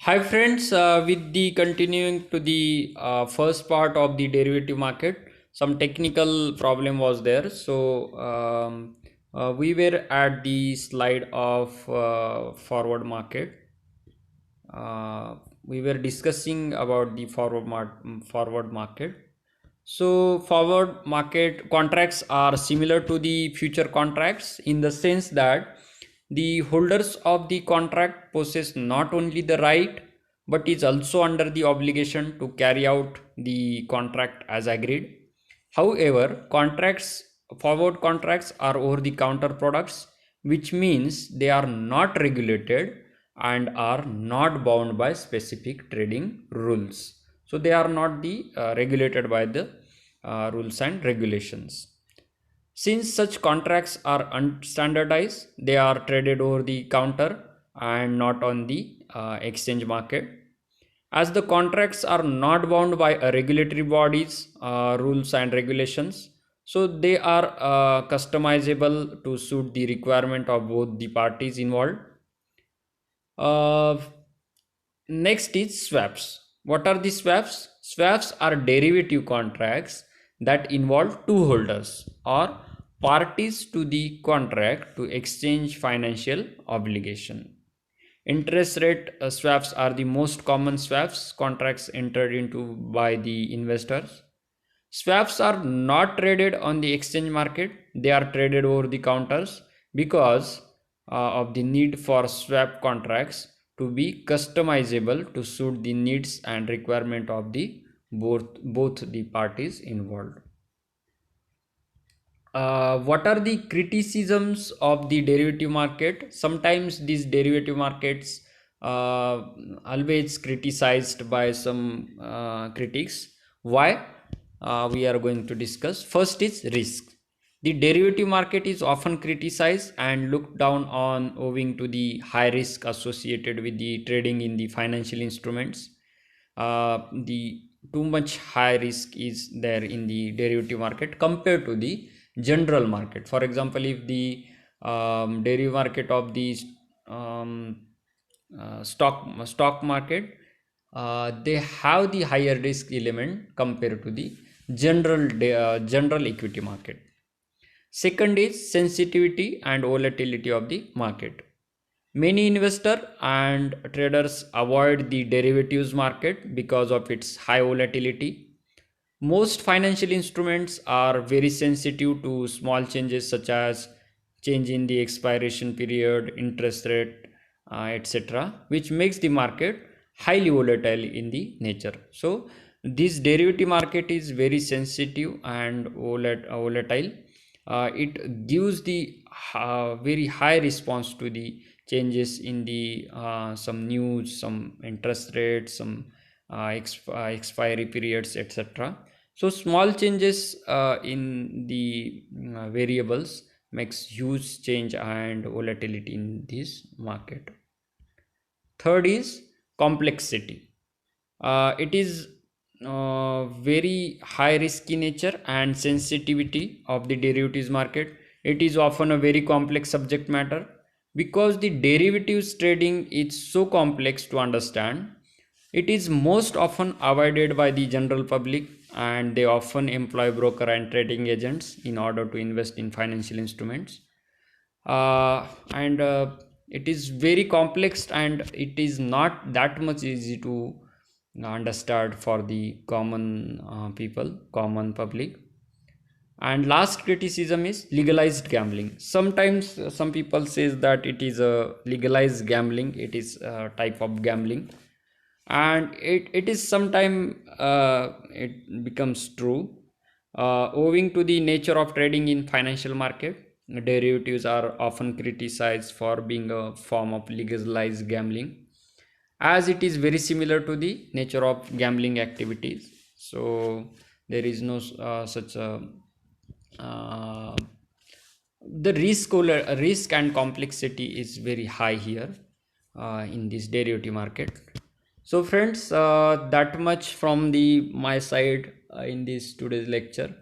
Hi friends, with the continuing to the first part of the derivative market, some technical problem was there. We were at the slide of forward market. We were discussing about the forward market. So forward market contracts are similar to the future contracts in the sense that the holders of the contract possess not only the right but is also under the obligation to carry out the contract as agreed. However, forward contracts are over the counter products, which means they are not regulated and are not bound by specific trading rules. So they are not regulated by the rules and regulations. Since such contracts are unstandardized, they are traded over the counter and not on the exchange market. As the contracts are not bound by regulatory bodies, rules and regulations, so they are customizable to suit the requirement of both the parties involved. Uh, Next is swaps. What are the swaps? Swaps are derivative contracts that involve two holders or parties to the contract to exchange financial obligation. Interest rate swaps are the most common swaps contracts entered into by the investors. Swaps are not traded on the exchange market, they are traded over the counters because of the need for swap contracts to be customizable to suit the needs and requirement of the both the parties involved. What are the criticisms of the derivative market? Sometimes these derivative markets always criticized by some critics. Why? We are going to discuss. First is risk. The derivative market is often criticized and looked down on owing to the high risk associated with the trading in the financial instruments. The too much high risk is there in the derivative market compared to the general market. For example, if the derivative market of the um, stock market, they have the higher risk element compared to the general equity market. Second is sensitivity and volatility of the market. Many investors and traders avoid the derivatives market because of its high volatility. Most financial instruments are very sensitive to small changes such as change in the expiration period, interest rate, etc., which makes the market highly volatile in the nature. So this derivative market is very sensitive and volatile. It gives the very high response to the changes in the some news, some interest rates, some expiry periods, etc. So small changes in the variables makes huge change and volatility in this market. Third is complexity. It is very high risk in nature and sensitivity of the derivatives market. It is often a very complex subject matter because the derivatives trading is so complex to understand. It is most often avoided by the general public, and they often employ broker and trading agents in order to invest in financial instruments. And It is very complex and it is not that much easy to understand for the common people, common public. And last criticism is legalized gambling. Sometimes some people says that it is a legalized gambling, it is a type of gambling, and it is sometime it becomes true. Owing to the nature of trading in financial market, derivatives are often criticized for being a form of legalized gambling, as it is very similar to the nature of gambling activities. So there is no such a uh, the risk and complexity is very high here in this derivative market. So friends, that much from the my side in this today's lecture.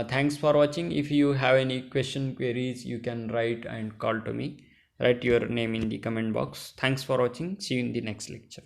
Thanks for watching. If you have any question queries, you can write and call to me. Write your name in the comment box. Thanks for watching. See you in the next lecture.